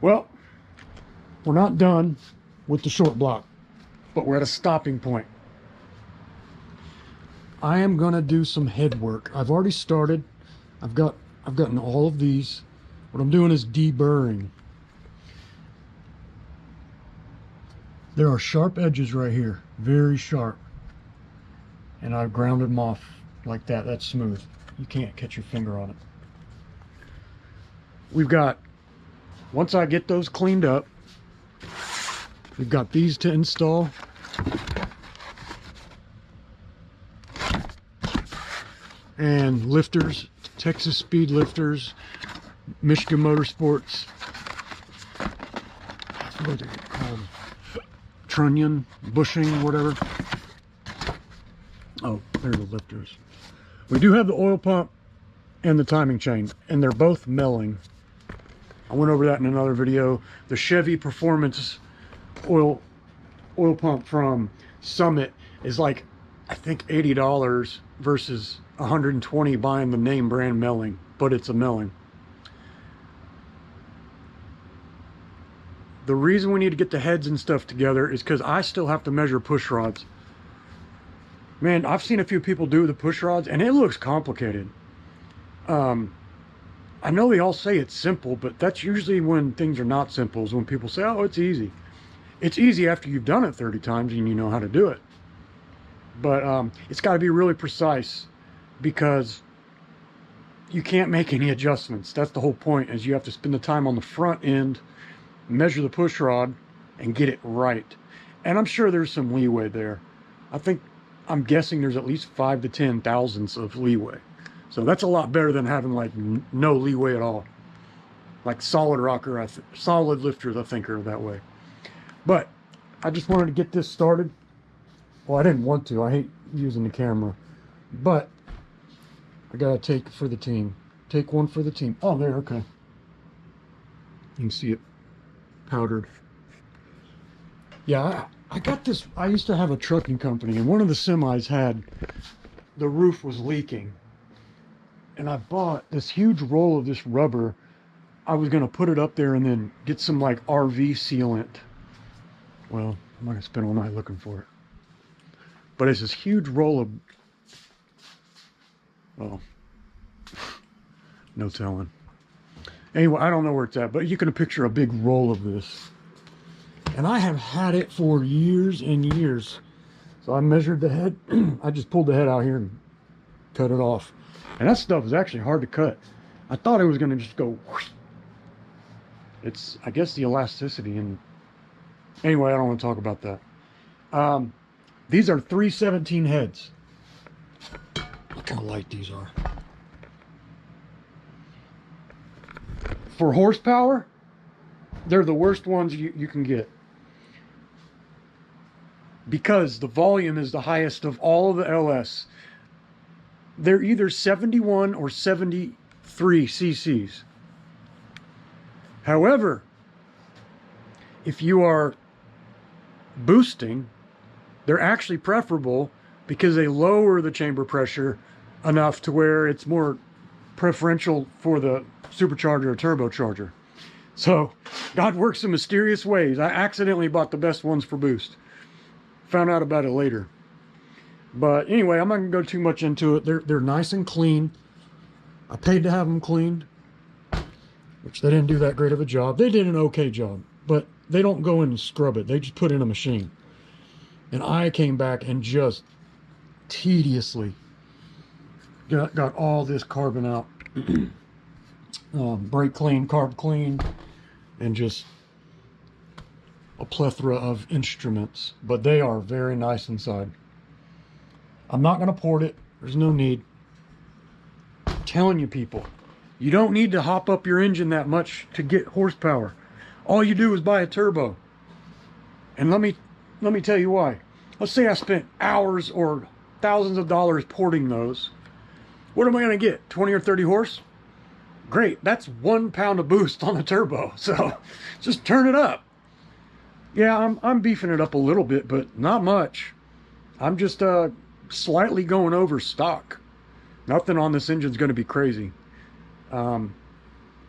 Well, we're not done with the short block, but we're at a stopping point. I am gonna do some head work. I've already started. I've gotten all of these. What I'm doing is de-burring. There are sharp edges right here, very sharp. And I've grounded them off like that. That's smooth. You can't catch your finger on it. We've got, once I get those cleaned up, we've got these to install. And lifters, Texas Speed lifters, Michigan Motorsports, what are they called? Trunnion, bushing, whatever. Oh, they're the lifters. We do have the oil pump and the timing chain, and they're both milling. I went over that in another video. The Chevy Performance oil pump from Summit is like, I think $80 versus $120 buying the name brand milling, but it's a milling. The reason we need to get the heads and stuff together is because I still have to measure push rods. Man, I've seen a few people do the push rods and it looks complicated. I know they all say it's simple, but that's usually when things are not simple, is when people say, oh, it's easy. It's easy after you've done it 30 times and you know how to do it. But it's got to be really precise, because you can't make any adjustments. That's the whole point, is you have to spend the time on the front end, measure the push rod, and get it right. And I'm sure there's some leeway there. I'm guessing there's at least 5 to 10 thousandths of leeway. So that's a lot better than having like no leeway at all. Like solid lifters, I think, are that way. But I just wanted to get this started. Well, I didn't want to. I hate using the camera. But I gotta take for the team. Take one for the team. Oh, there, okay. You can see it powdered. Yeah, I got this. I used to have a trucking company, and one of the semis had, the roof was leaking. And I bought this huge roll of this rubber. I was gonna put it up there and then get some like RV sealant. Well, I'm not gonna spend all night looking for it. But it's this huge roll of, oh, no telling. Anyway, I don't know where it's at, but you can picture a big roll of this. And I have had it for years and years. So I measured the head. I just pulled the head out here and cut it off. And that stuff is actually hard to cut. I thought it was going to just go whoosh. It's, I guess, the elasticity. And anyway, I don't want to talk about that. These are 317 heads. Look how light these are. For horsepower, they're the worst ones you can get, because the volume is the highest of all of the LS. They're either 71 or 73 cc's. However, if you are boosting, they're actually preferable, because they lower the chamber pressure enough to where it's more preferential for the supercharger or turbocharger. So God works in mysterious ways. I accidentally bought the best ones for boost. Found out about it later. But anyway, I'm not gonna go too much into it. They're nice and clean. I paid to have them cleaned, which they didn't do that great of a job. They did an okay job, but they don't go in and scrub it. They just put in a machine. And I came back and just tediously got all this carbon out. Brake clean, carb clean, and just a plethora of instruments. But they are very nice inside. I'm not going to port it. There's no need. I'm telling you, people, you don't need to hop up your engine that much to get horsepower. All you do is buy a turbo. And let me tell you why. Let's say I spent hours or thousands of dollars porting those. What am I going to get? 20 or 30 horse? Great. That's 1 pound of boost on the turbo. So just turn it up. Yeah, I'm beefing it up a little bit, but not much. I'm just slightly going over stock. Nothing on this engine's going to be crazy.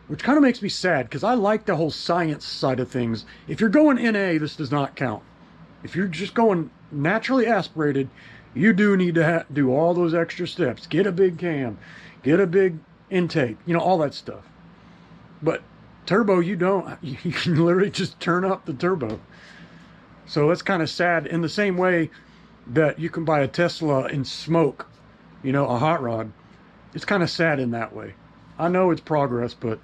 which kind of makes me sad because I like the whole science side of things. If you're going NA, this does not count. If you're just going naturally aspirated, you do need to do all those extra steps. Get a big cam, get a big intake, you know, all that stuff. But turbo, you don't. You can literally just turn up the turbo. So that's kind of sad. In the same way that you can buy a Tesla and smoke, you know, a hot rod. It's kind of sad in that way. I know it's progress, but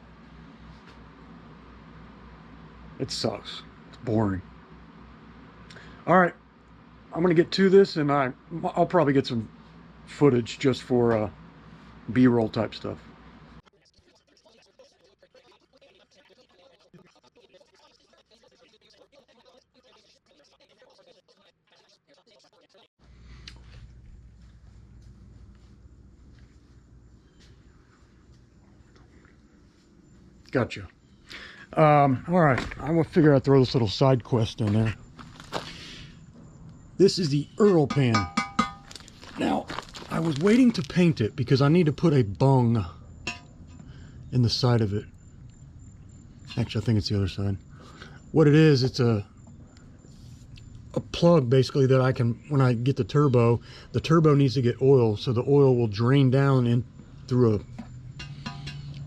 it sucks. It's boring. All right, I'm gonna get to this, and I'll probably get some footage just for B-roll type stuff. Gotcha. All right, I'm gonna figure out, throw this little side quest in there. This is the Earl pan. Now, I was waiting to paint it because I need to put a bung in the side of it. Actually, I think it's the other side. What it is, it's a plug basically that I can, when I get the turbo needs to get oil, so the oil will drain down in through a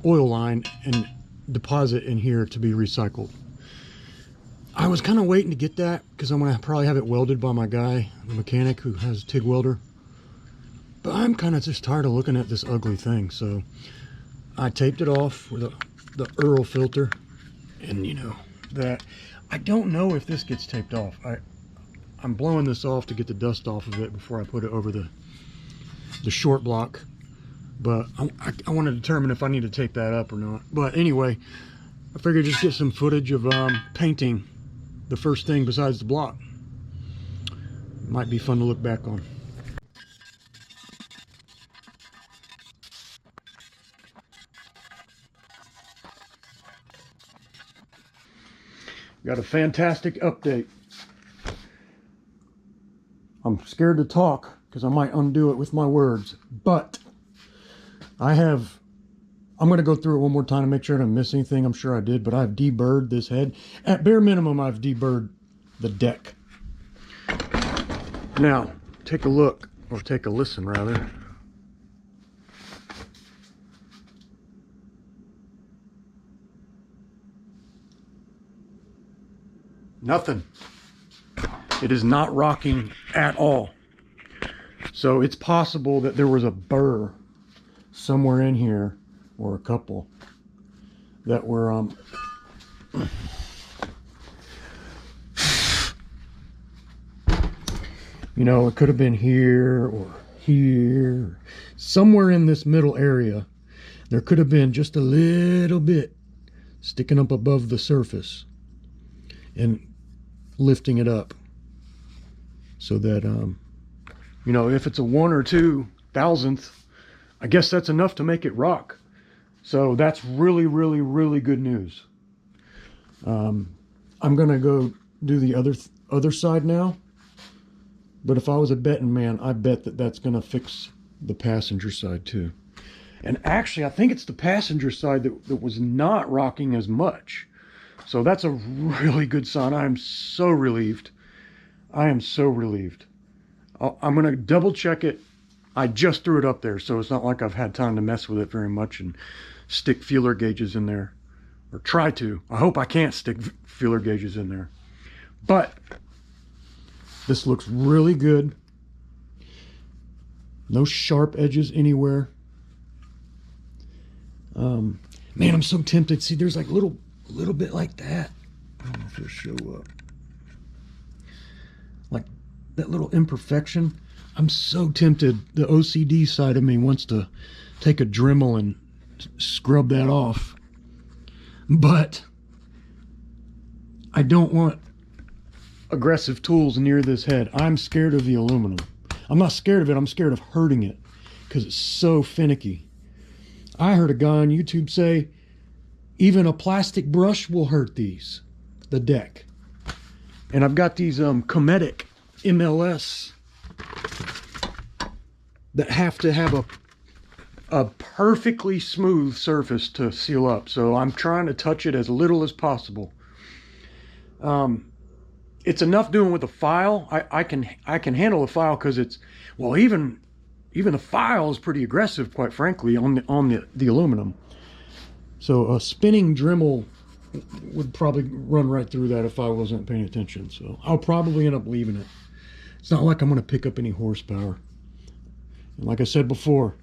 oil line and deposit in here to be recycled. I was kind of waiting to get that because I'm gonna probably have it welded by my guy, the mechanic who has a TIG welder. But I'm kind of just tired of looking at this ugly thing, so I taped it off with the Earl filter, and you know that I don't know if this gets taped off. I'm blowing this off to get the dust off of it before I put it over the short block. But I want to determine if I need to tape that up or not. But anyway, I figured just get some footage of painting the first thing besides the block. Might be fun to look back on. Got a fantastic update. I'm scared to talk because I might undo it with my words, but I'm going to go through it one more time to make sure I don't miss anything. I'm sure I did, but I've de-burred this head. At bare minimum, I've de-burred the deck. Now, take a look, or take a listen rather. Nothing. It is not rocking at all. So it's possible that there was a burr somewhere in here, or a couple, that were you know, it could have been here or here, somewhere in this middle area. There could have been just a little bit sticking up above the surface and lifting it up, so that you know, if it's a 1 or 2 thousandth, I guess that's enough to make it rock. So that's really, really, really good news. I'm gonna go do the other side now. But if I was a betting man, I bet that that's gonna fix the passenger side too. And actually, I think it's the passenger side that was not rocking as much. So that's a really good sign. I am so relieved. I am so relieved. I'm gonna double check it. I just threw it up there, so it's not like I've had time to mess with it very much and stick feeler gauges in there, or try to. I hope I can't stick feeler gauges in there. But this looks really good. No sharp edges anywhere. Man, I'm so tempted. See, there's like a little bit like that. I don't know if it'll show up. Like that little imperfection. I'm so tempted. The OCD side of me wants to take a Dremel and scrub that off. But I don't want aggressive tools near this head. I'm scared of the aluminum. I'm not scared of it. I'm scared of hurting it because it's so finicky. I heard a guy on YouTube say even a plastic brush will hurt the deck. And I've got these Cometic MLS that have to have a a perfectly smooth surface to seal up. So I'm trying to touch it as little as possible. It's enough doing with a file. I can handle a file because it's, well, even the file is pretty aggressive, quite frankly, on the aluminum. So a spinning Dremel would probably run right through that if I wasn't paying attention. So I'll probably end up leaving it. It's not like I'm going to pick up any horsepower. And like I said before,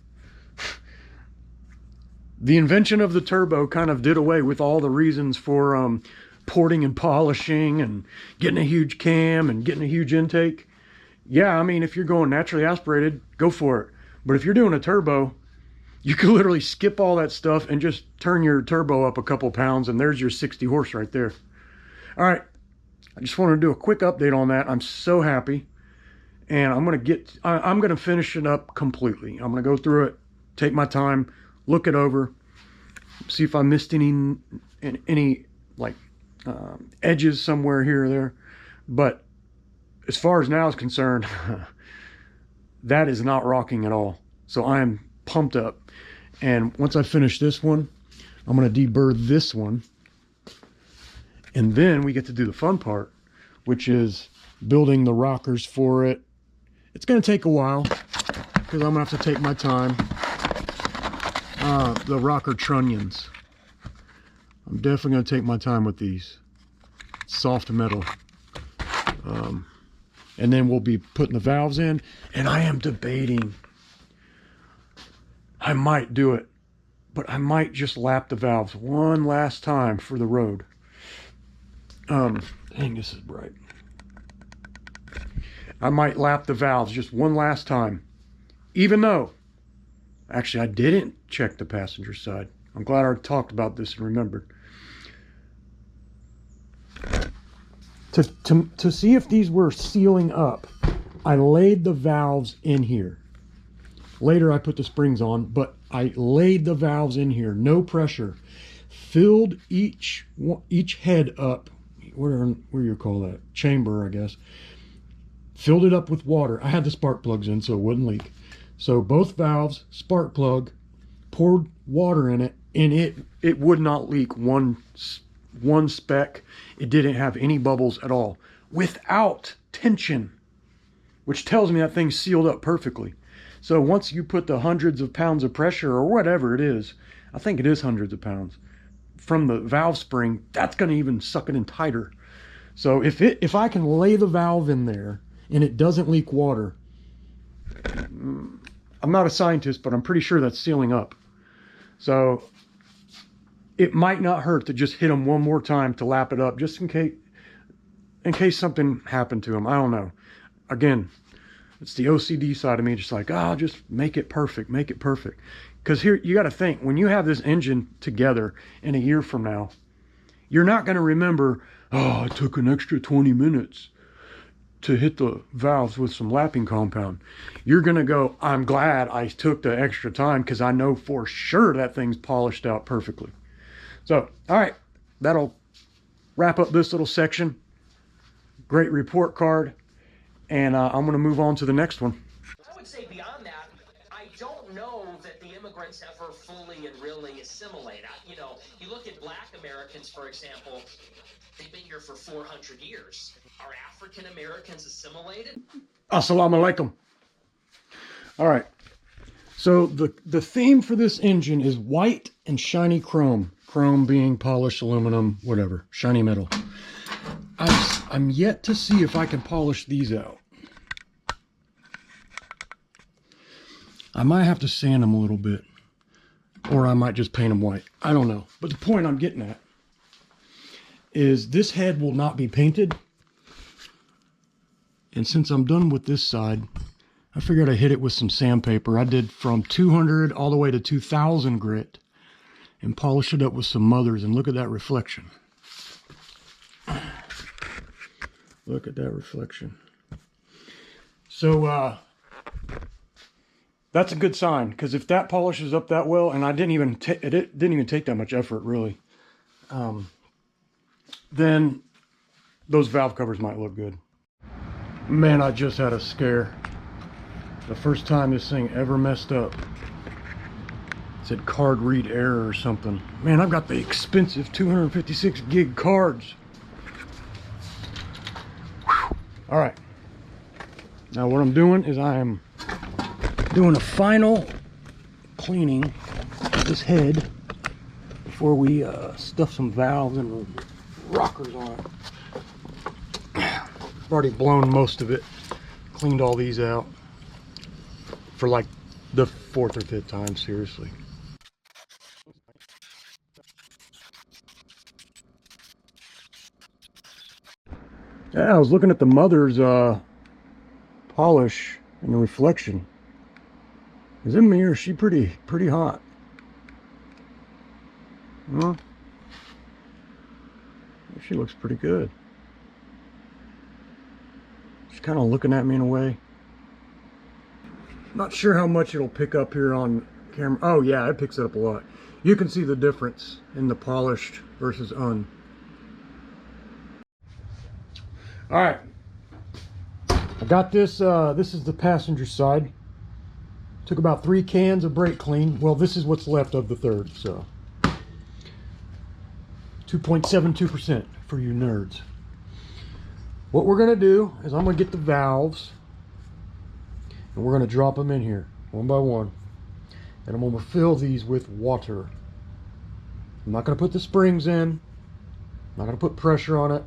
the invention of the turbo kind of did away with all the reasons for porting and polishing and getting a huge cam and getting a huge intake. Yeah, I mean, if you're going naturally aspirated, go for it. But if you're doing a turbo, you can literally skip all that stuff and just turn your turbo up a couple pounds, and there's your 60 horse right there. All right, I just wanted to do a quick update on that. I'm so happy, and I'm gonna finish it up completely. I'm gonna go through it, take my time, look it over, see if I missed any like edges somewhere here or there. But as far as now is concerned, that is not rocking at all. So I am pumped up. And once I finish this one, I'm going to deburr this one. And then we get to do the fun part, which is building the rockers for it. It's going to take a while because I'm going to have to take my time. The rocker trunnions. I'm definitely going to take my time with these. Soft metal. And then we'll be putting the valves in. And I am debating. I might do it, but I might just lap the valves one last time for the road. Dang, this is bright. I might lap the valves just one last time, even though, actually, I didn't check the passenger side. I'm glad I talked about this and remembered. To see if these were sealing up, I laid the valves in here. Later I put the springs on, but I laid the valves in here, no pressure. Filled each head up, where you call that? Chamber, I guess. Filled it up with water. I had the spark plugs in so it wouldn't leak. So both valves, spark plug, poured water in it, and it would not leak one speck. It didn't have any bubbles at all, without tension, which tells me that thing's sealed up perfectly. So once you put the hundreds of pounds of pressure, or whatever it is, I think it is hundreds of pounds, from the valve spring, that's going to even suck it in tighter. So if I can lay the valve in there and it doesn't leak water, I'm not a scientist, but I'm pretty sure that's sealing up. So it might not hurt to just hit them one more time to lap it up, just in case something happened to them. I don't know. Again, it's the OCD side of me, just like, just make it perfect, make it perfect. Because here, you got to think, when you have this engine together in a year from now, you're not going to remember, I took an extra 20 minutes to hit the valves with some lapping compound. You're going to go, I'm glad I took the extra time because I know for sure that thing's polished out perfectly. So, all right, that'll wrap up this little section. Great report card. And I'm going to move on to the next one. I would say beyond that, I don't know that the immigrants ever fully and really assimilate. You know, you look at black Americans, for example, they've been here for 400 years. Are African Americans assimilated? Assalamu alaikum. All right. So the theme for this engine is white and shiny chrome. Chrome being polished aluminum, whatever, shiny metal. I'm yet to see if I can polish these out. I might have to sand them a little bit, or I might just paint them white. I don't know. But the point I'm getting at is this head will not be painted. And since I'm done with this side, I figured I'd hit it with some sandpaper. I did from 200 all the way to 2000 grit and polish it up with some mothers, and look at that reflection. Look at that reflection. So that's a good sign, because if that polishes up that well, and it didn't even take that much effort really, then those valve covers might look good. Man, I just had a scare. The first time this thing ever messed up. said card read error or something. Man, I've got the expensive 256 gig cards. Whew. All right. Now what I'm doing is I am doing a final cleaning of this head before we stuff some valves and rockers on it. I've already blown most of it, cleaned all these out for like the 4th or 5th time, seriously. Yeah, I was looking at the mother's polish and the reflection. Is in me or is she pretty hot? Huh? She looks pretty good. She's kind of looking at me in a way. Not sure how much it'll pick up here on camera. Oh yeah, it picks it up a lot. You can see the difference in the polished versus un. All right, I got this. This is the passenger side. Took about 3 cans of brake clean. Well, this is what's left of the third, so 2.72% for you nerds. What we're gonna do is I'm gonna get the valves and we're gonna drop them in here one by one, and I'm gonna fill these with water. I'm not gonna put the springs in. I'm not gonna put pressure on it.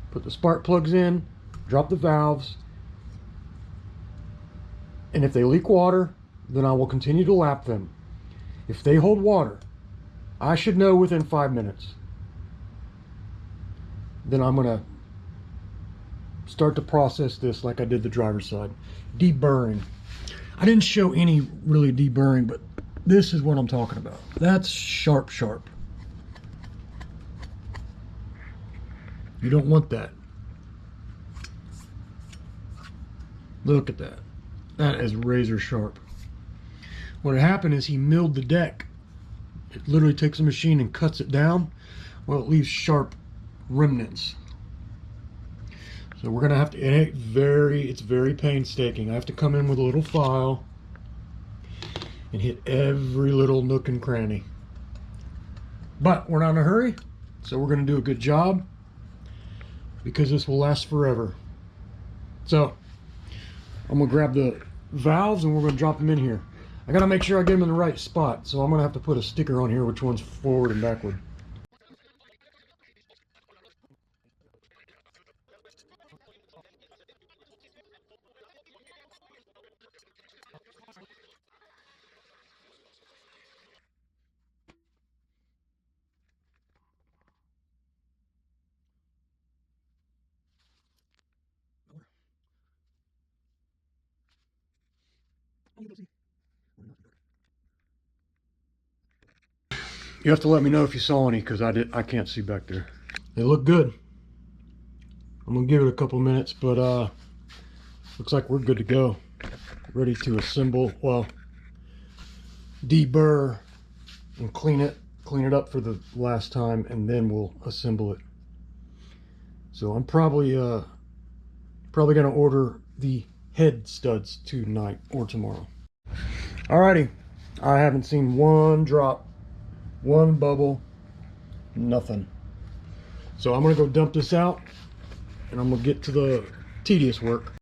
Put the spark plugs in, drop the valves, and if they leak water, then I will continue to lap them. If they hold water, I should know within 5 minutes. Then I'm gonna start to process this like I did the driver's side. De-burring. I didn't show any really de-burring, but this is what I'm talking about. That's sharp. You don't want that. Look at that. That is razor sharp. What happened is he milled the deck. It literally takes a machine and cuts it down. Well, it leaves sharp remnants. So we're gonna have to, it's very painstaking. I have to come in with a little file and hit every little nook and cranny. But we're not in a hurry, so we're gonna do a good job because this will last forever. So I'm gonna grab the valves and we're gonna drop them in here. I gotta make sure I get them in the right spot, so I'm gonna have to put a sticker on here which one's forward and backward. You have to let me know if you saw any, because I can't see back there. They look good. I'm gonna give it a couple minutes, but looks like we're good to go. Ready to assemble, well, deburr and clean it up for the last time, and then we'll assemble it. So I'm probably gonna order the head studs tonight or tomorrow. Alrighty, I haven't seen one drop, one bubble, nothing. So I'm gonna go dump this out and I'm gonna get to the tedious work.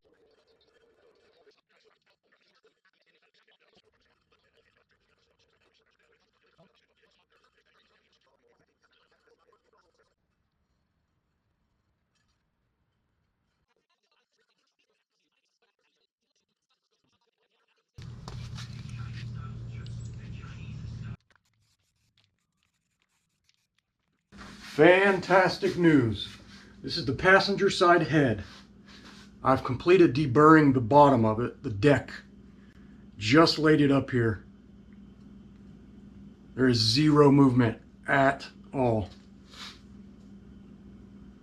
Fantastic news. This is the passenger side head. I've completed deburring the bottom of it, the deck. Just laid it up here. There is zero movement at all.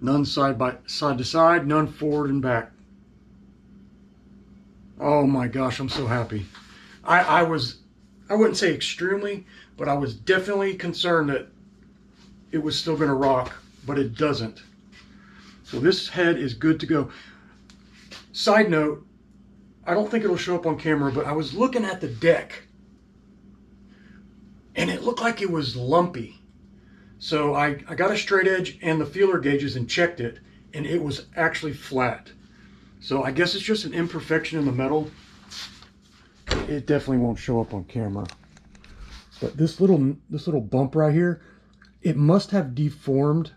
None side to side, none forward and back. Oh my gosh, I'm so happy. I wouldn't say extremely, but I was definitely concerned that it was still going to rock, but it doesn't. So this head is good to go. Side note, I don't think it'll show up on camera, but I was looking at the deck and it looked like it was lumpy. So I got a straight edge and the feeler gauges and checked it, and it was actually flat. So I guess it's just an imperfection in the metal. It definitely won't show up on camera. But this little bump right here, it must have deformed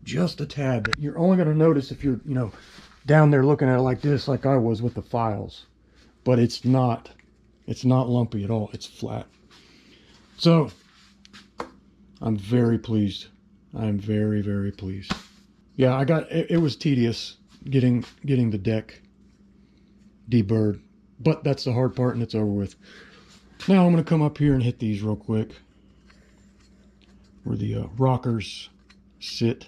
just a tad. That you're only going to notice if you're, down there looking at it like this, like I was with the files. But it's not lumpy at all. It's flat. So I'm very pleased. I'm very, very pleased. Yeah, it was tedious getting the deck deburred, but that's the hard part, and it's over with. Now I'm going to come up here and hit these real quick where the rockers sit.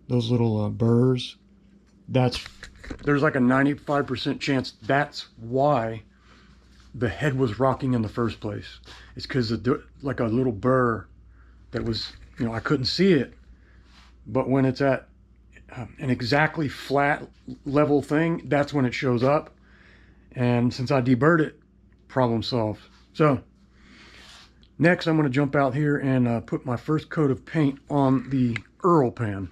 Those little burrs. There's like a 95% chance that's why the head was rocking in the first place. It's because like a little burr that was, I couldn't see it, but when it's at an exactly flat level thing, that's when it shows up. And since I deburred it, problem solved. So next I'm going to jump out here and put my first coat of paint on the Earl pan.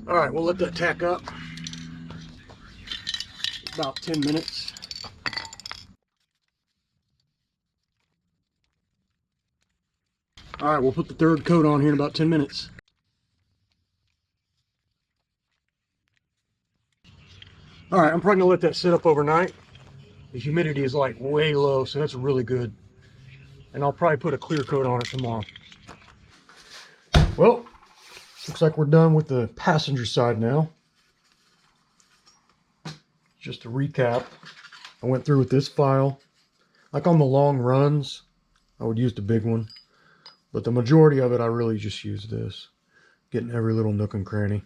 All right, we'll let that tack up about 10 minutes. All right, we'll put the third coat on here in about 10 minutes. All right, I'm probably gonna let that sit up overnight. The humidity is like way low, so that's really good. And I'll probably put a clear coat on it tomorrow. Well, looks like we're done with the passenger side now. Just to recap, I went through with this file. Like on the long runs, I would use the big one. But the majority of it, I really just use this. Getting every little nook and cranny.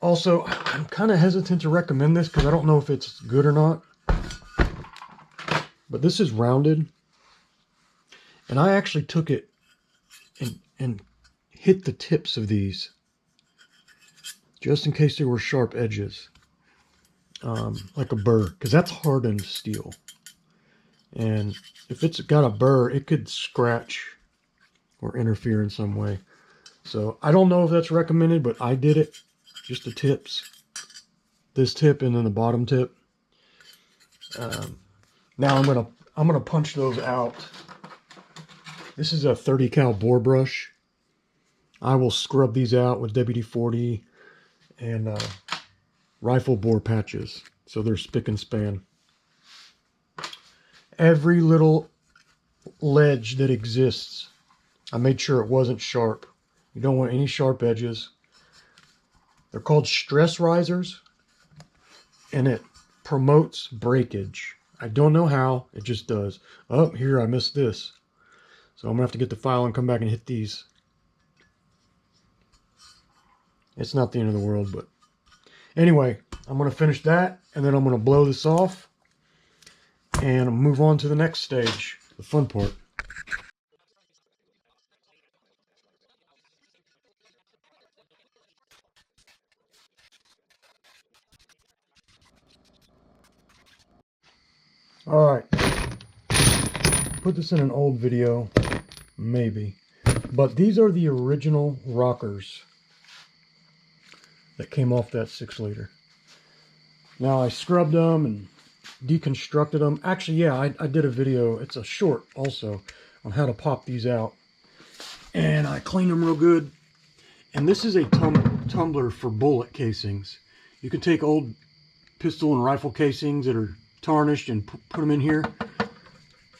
Also, I'm kind of hesitant to recommend this because I don't know if it's good or not. But this is rounded. And I actually took it and hit the tips of these. Just in case there were sharp edges. Like a burr. Because that's hardened steel. And if it's got a burr, it could scratch or interfere in some way. So I don't know if that's recommended, but I did it. Just the tips. This tip and then the bottom tip. Now I'm gonna punch those out. This is a 30 cal bore brush. I will scrub these out with WD-40 and rifle bore patches, so they're spick and span. Every little ledge that exists, I made sure it wasn't sharp. You don't want any sharp edges. They're called stress risers, and it promotes breakage. I don't know how, it just does. Oh, here I missed this. So I'm gonna have to get the file and come back and hit these. It's not the end of the world, but anyway, I'm gonna finish that, and then I'm gonna blow this off and move on to the next stage, the fun part. All right, put this in an old video, maybe, but these are the original rockers that came off that 6-liter. Now I scrubbed them and deconstructed them. Actually, yeah, I did a video, it's a short also, on how to pop these out. And I cleaned them real good. And this is a tumbler for bullet casings. You can take old pistol and rifle casings that are tarnished and put them in here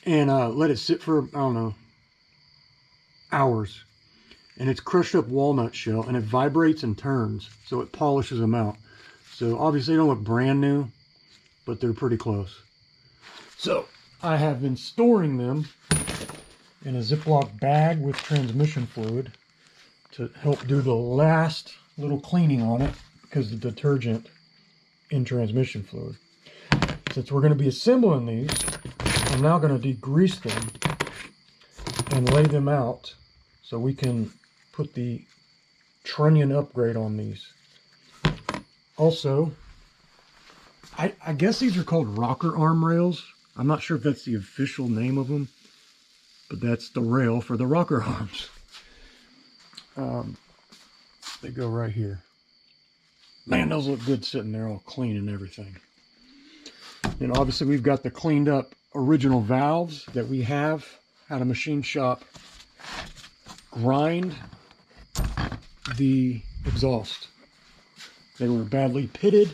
and let it sit for, I don't know, hours. And it's crushed up walnut shell, and it vibrates and turns, so it polishes them out. So obviously they don't look brand new, but they're pretty close. So I have been storing them in a Ziploc bag with transmission fluid to help do the last little cleaning on it, because the detergent in transmission fluid. Since we're going to be assembling these, I'm now going to degrease them and lay them out so we can put the trunnion upgrade on these. Also, I guess these are called rocker arm rails. I'm not sure if that's the official name of them, but that's the rail for the rocker arms. They go right here. Man, those look good sitting there all clean and everything. And obviously we've got the cleaned up original valves that we have at a machine shop grind the exhaust. They were badly pitted,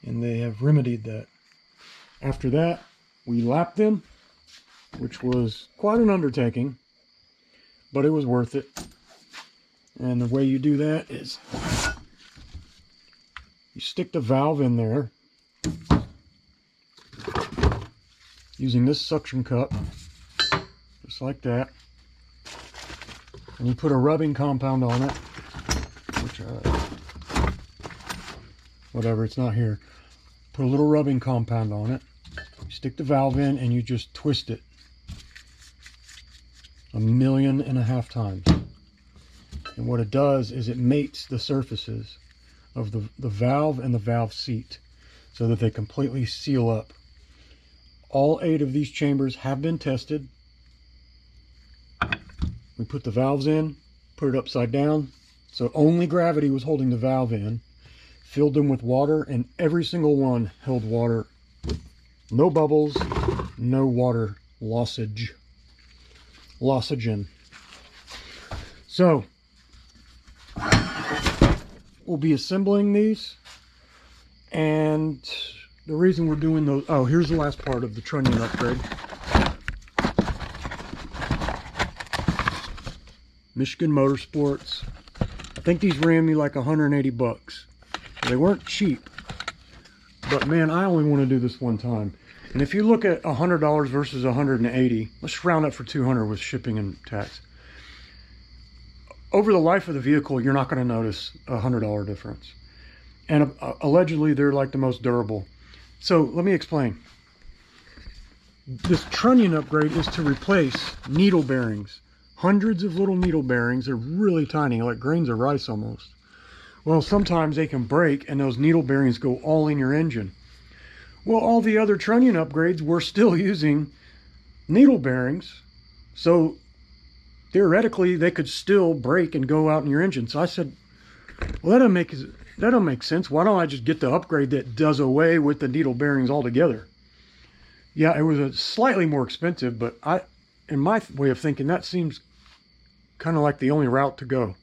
and they have remedied that. After that, we lapped them, which was quite an undertaking, but it was worth it. And the way you do that is you stick the valve in there using this suction cup, just like that. And you put a rubbing compound on it, which, whatever, it's not here. Put a little rubbing compound on it. You stick the valve in and you just twist it 1.5 million times. And what it does is it mates the surfaces of the valve and the valve seat so that they completely seal up. All 8 of these chambers have been tested. We put the valves in, put it upside down, so only gravity was holding the valve in, filled them with water, and every single one held water. No bubbles, no water lossage. Lossagen. So, we'll be assembling these, and the reason we're doing those, oh, here's the last part of the trunnion upgrade. Michigan Motorsports. I think these ran me like 180 bucks. They weren't cheap, but man, I only want to do this one time. And if you look at $100 versus 180, let's round up for 200 with shipping and tax. Over the life of the vehicle, you're not going to notice a $100 difference. And allegedly, they're like the most durable. So let me explain. This trunnion upgrade is to replace needle bearings. Hundreds of little needle bearings. They're really tiny, like grains of rice almost. Well, sometimes they can break and those needle bearings go all in your engine. Well, all the other trunnion upgrades were still using needle bearings. So theoretically, they could still break and go out in your engine. So I said, well, that don't make sense. Why don't I just get the upgrade that does away with the needle bearings altogether? Yeah, it was a slightly more expensive, but in my way of thinking, that seems kind of like the only route to go.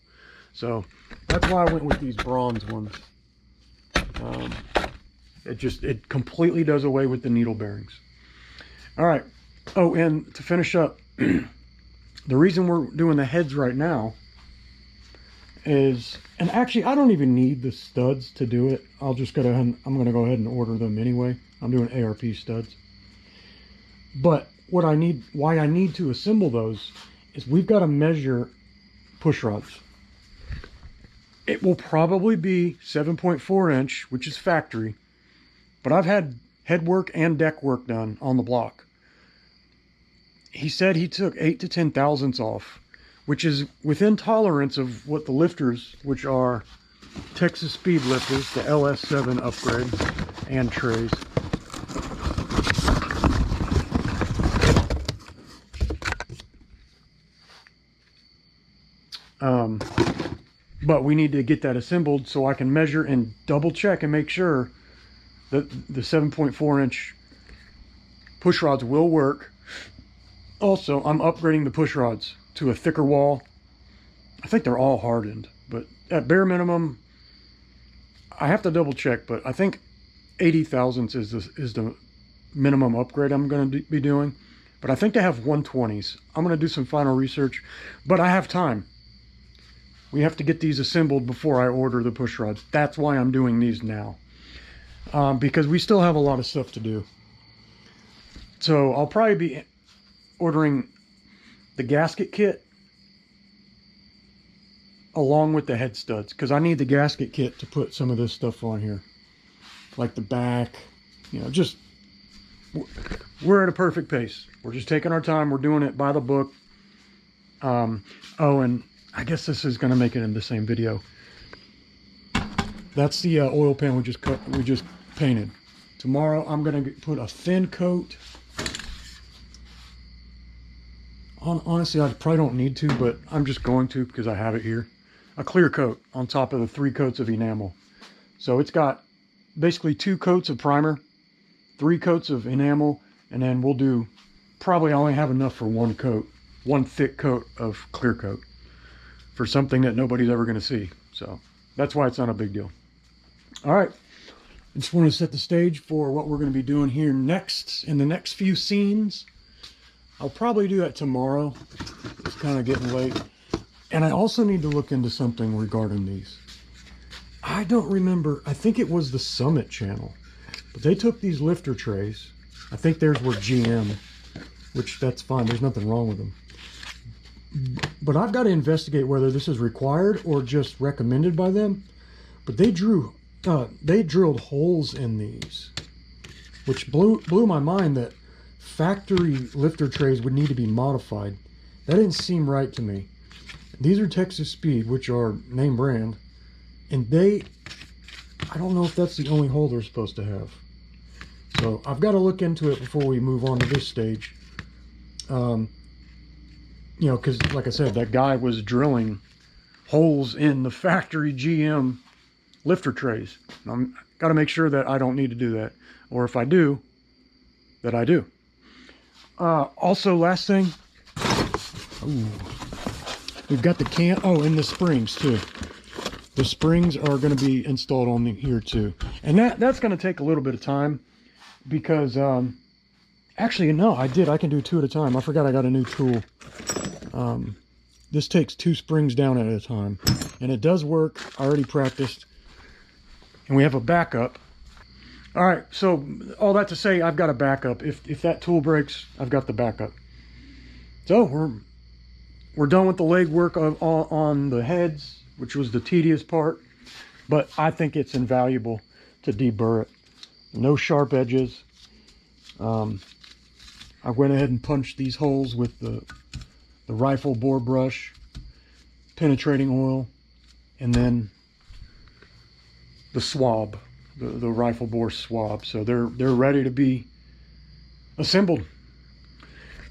So that's why I went with these bronze ones. It completely does away with the needle bearings. All right. Oh, and to finish up, the reason we're doing the heads right now is, and actually I don't even need the studs to do it. I'll just go ahead and, I'm going to go ahead and order them anyway. I'm doing ARP studs. But what I need, why I need to assemble those is we've got to measure push rods. It will probably be 7.4 inch, which is factory, but I've had head work and deck work done on the block. He said he took 8 to 10 thousandths off, which is within tolerance of what the lifters, which are Texas speed lifters, the LS7 upgrade and trays. But we need to get that assembled so I can measure and double check and make sure that the 7.4 inch push rods will work. Also, I'm upgrading the push rods to a thicker wall. I think they're all hardened, but at bare minimum, I have to double check, but I think 80 thousandths is the minimum upgrade I'm going to be doing. But I think they have 120s. I'm going to do some final research, but I have time. We have to get these assembled before I order the push rods. That's why I'm doing these now. Because we still have a lot of stuff to do. So I'll probably be ordering the gasket kit along with the head studs, because I need the gasket kit to put some of this stuff on here. Like the back, you know, just, we're at a perfect pace. We're just taking our time. We're doing it by the book. Oh, and I guess this is going to make it in the same video. That's the oil pan we just painted. Tomorrow I'm going to put a thin coat. Honestly, I probably don't need to, but I'm just going to because I have it here. A clear coat on top of the 3 coats of enamel. So it's got basically 2 coats of primer, 3 coats of enamel, and then we'll do, probably I only have enough for 1 coat, 1 thick coat of clear coat for something that nobody's ever going to see. So that's why it's not a big deal. All right, I just want to set the stage for what we're going to be doing here next, in the next few scenes. I'll probably do that tomorrow. It's kind of getting late. And I also need to look into something regarding these. I don't remember, I think it was the Summit channel, but they took these lifter trays. I think theirs were GM, which that's fine, there's nothing wrong with them. But I've got to investigate whether this is required or just recommended by them. But they drilled holes in these, which blew my mind that factory lifter trays would need to be modified. That didn't seem right to me. These are Texas Speed, which are name brand, and I don't know if that's the only hole they're supposed to have. So I've got to look into it before we move on to this stage. You know, because like I said, that guy was drilling holes in the factory GM lifter trays. I've got to make sure that I don't need to do that, or if I do, that I do. Also, last thing, ooh, we've got the can, oh, and the springs too. The springs are going to be installed on here too, and that's going to take a little bit of time because actually no, I can do 2 at a time. I forgot I got a new tool. This takes 2 springs down at a time, and it does work. I already practiced, and we have a backup. All right, so all that to say, I've got a backup. If that tool breaks, I've got the backup. So we're done with the leg work on the heads, which was the tedious part, but I think it's invaluable to deburr it. No sharp edges. I went ahead and punched these holes with the rifle bore brush, penetrating oil, and then the swab, the rifle bore swab. So they're ready to be assembled.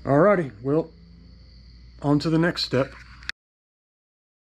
Alrighty, well, on to the next step.